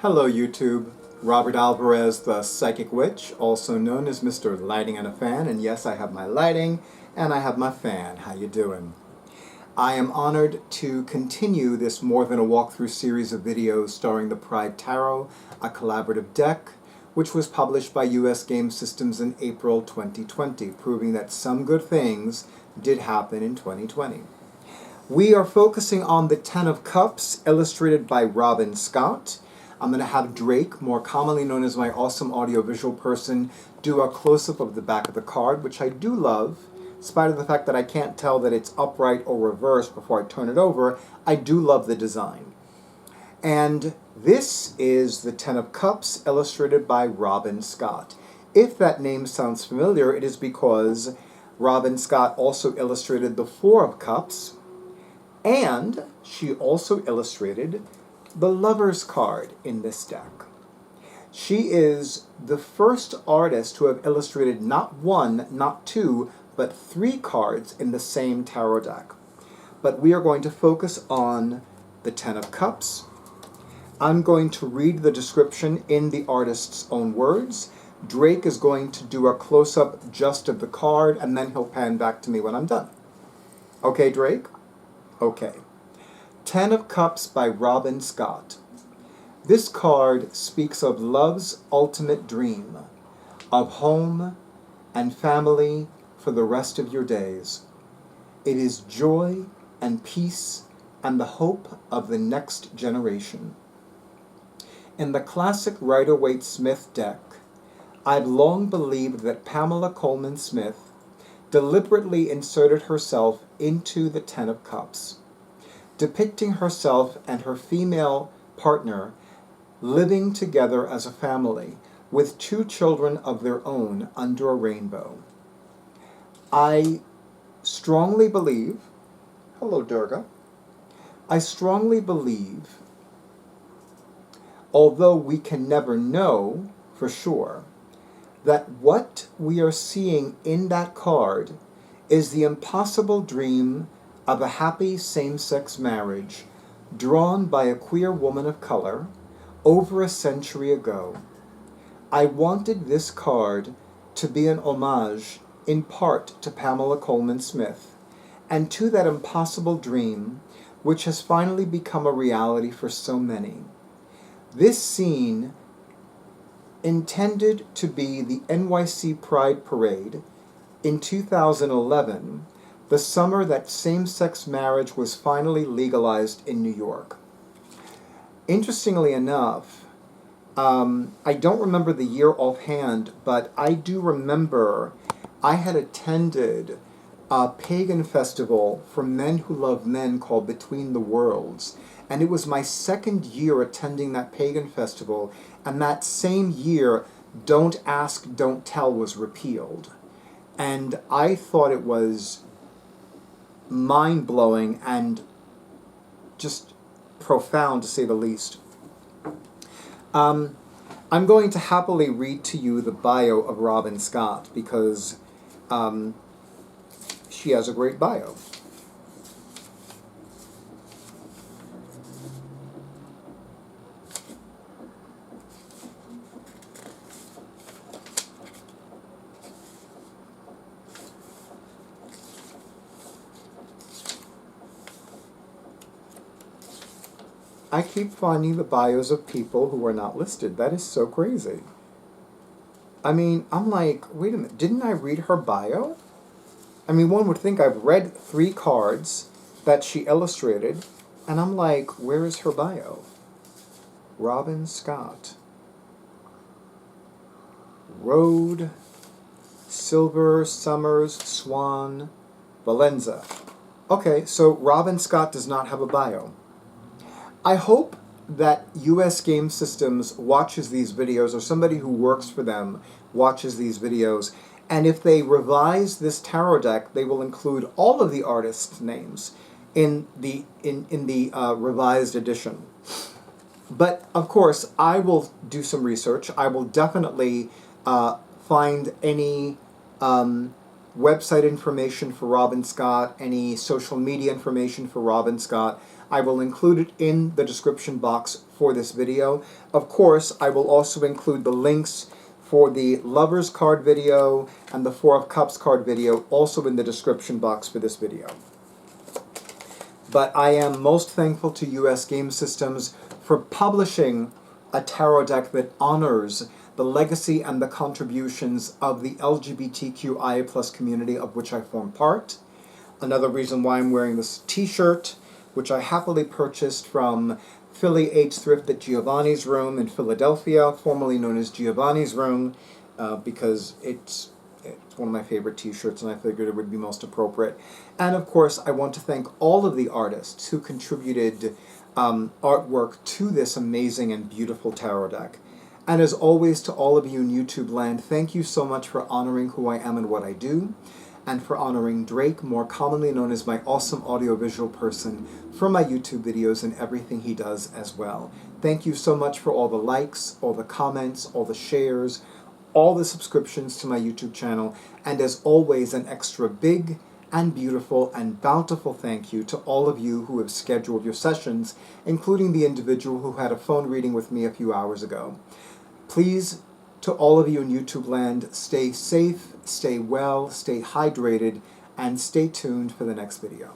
Hello YouTube, Robert Alvarez, the Psychic Witch, also known as Mr. Lighting and a Fan, and yes, I have my lighting and I have my fan. How you doing? I am honored to continue this more than a walkthrough series of videos starring the Pride Tarot, a collaborative deck, which was published by US Game Systems in April 2020, proving that some good things did happen in 2020. We are focusing on the Ten of Cups, illustrated by Robin Scott. I'm going to have Drake, more commonly known as my awesome audiovisual person, do a close-up of the back of the card, which I do love. In spite of the fact that I can't tell that it's upright or reversed before I turn it over, I do love the design. And this is the Ten of Cups, illustrated by Robin Scott. If that name sounds familiar, it is because Robin Scott also illustrated the Four of Cups, and she also illustrated the Lover's card in this deck. She is the first artist to have illustrated not one, not two, but 3 cards in the same tarot deck. But we are going to focus on the Ten of Cups. I'm going to read the description in the artist's own words. Drake is going to do a close-up just of the card, and then he'll pan back to me when I'm done. Okay, Drake? Okay. Ten of Cups by Robin Scott. This card speaks of love's ultimate dream, of home and family for the rest of your days. It is joy and peace and the hope of the next generation. In the classic Rider-Waite-Smith deck, I've long believed that Pamela Coleman Smith deliberately inserted herself into the Ten of Cups, depicting herself and her female partner living together as a family with 2 children of their own under a rainbow. I strongly believe, hello Durga, I strongly believe, although we can never know for sure, that what we are seeing in that card is the impossible dream of a happy same-sex marriage drawn by a queer woman of color over a century ago. I wanted this card to be an homage in part to Pamela Coleman Smith and to that impossible dream which has finally become a reality for so many. This scene, intended to be the NYC Pride Parade in 2011, the summer that same-sex marriage was finally legalized in New York. Interestingly enough, I don't remember the year offhand, but I do remember I had attended a pagan festival for men who love men called Between the Worlds. And it was my 2nd year attending that pagan festival, and that same year, Don't Ask, Don't Tell was repealed. And I thought it was mind-blowing and just profound, to say the least. I'm going to happily read to you the bio of Robin Scott because she has a great bio. I keep finding the bios of people who are not listed. That is so crazy. I mean, I'm like, wait a minute, didn't I read her bio? I mean, one would think I've read 3 cards that she illustrated, and I'm like, where is her bio? Robin Scott. Road, Silver, Summers, Swan, Valenza. Okay, so Robin Scott does not have a bio. I hope that US Game Systems watches these videos, or somebody who works for them watches these videos, and if they revise this tarot deck, they will include all of the artists' names in the revised edition. But of course, I will do some research. I will definitely find any website information for Robin Scott, any social media information for Robin Scott. I will include it in the description box for this video. Of course, I will also include the links for the Lovers card video and the Four of Cups card video also in the description box for this video. But I am most thankful to US Game Systems for publishing a tarot deck that honors the legacy and the contributions of the LGBTQIA+ community of which I form part. Another reason why I'm wearing this t-shirt, which I happily purchased from Philly H Thrift at Giovanni's Room in Philadelphia, formerly known as Giovanni's Room, because it's one of my favorite t-shirts and I figured it would be most appropriate. And of course, I want to thank all of the artists who contributed artwork to this amazing and beautiful tarot deck. And as always, to all of you in YouTube land, thank you so much for honoring who I am and what I do, and for honoring Drake, more commonly known as my awesome audiovisual person, for my YouTube videos and everything he does as well. Thank you so much for all the likes, all the comments, all the shares, all the subscriptions to my YouTube channel, and as always, an extra big and beautiful and bountiful thank you to all of you who have scheduled your sessions, including the individual who had a phone reading with me a few hours ago. Please, to all of you in YouTube land, stay safe, stay well, stay hydrated, and stay tuned for the next video.